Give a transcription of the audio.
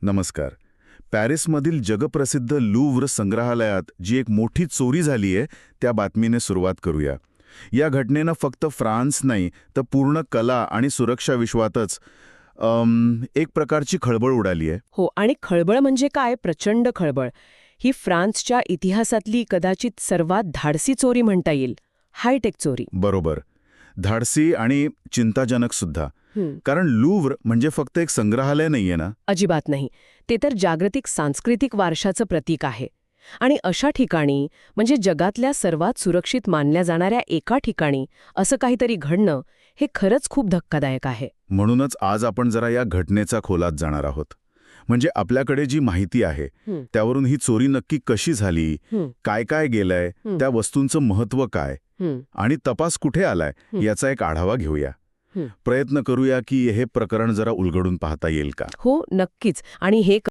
नमस्कार. पॅरिसमधील जगप्रसिद्ध लूव्र संग्रहालयात जी एक मोठी चोरी झाली आहे त्या बातमीने सुरुवात करूया. या घटनेनं फक्त फ्रान्स नाही तर पूर्ण कला आणि सुरक्षा विश्वातच एक प्रकारची खळबळ उडाली आहे. हो, आणि खळबळ म्हणजे काय? प्रचंड खळबळ. ही फ्रान्सच्या इतिहासातली कदाचित सर्वात धाडसी चोरी म्हणता येईल. हायटेक चोरी. बरोबर. धाडसी आणि चिंताजनक सुद्धा. कारण लूव्र म्हणजे फक्त एक संग्रहालय नाहीये ना. अजिबात नाही. ते तर जागतिक सांस्कृतिक वारशाचं प्रतीक आहे. आणि अशा ठिकाणी, म्हणजे जगातल्या सर्वात सुरक्षित मानल्या जाणाऱ्या एका ठिकाणी असं काहीतरी घडणं, हे खरंच खूप धक्कादायक आहे. म्हणूनच आज आपण जरा या घटनेचा खोलात जाणार आहोत. म्हणजे आपल्याकडे जी माहिती आहे त्यावरून ही चोरी नक्की कशी झाली, काय काय गेलंय, त्या वस्तूंचं महत्त्व काय आणि तपास कुठे आलाय याचा एक आढावा घेऊया. प्रयत्न करूया की हे प्रकरण जरा उलगडून पाहता येईल का. हो, नक्कीच. आणि हे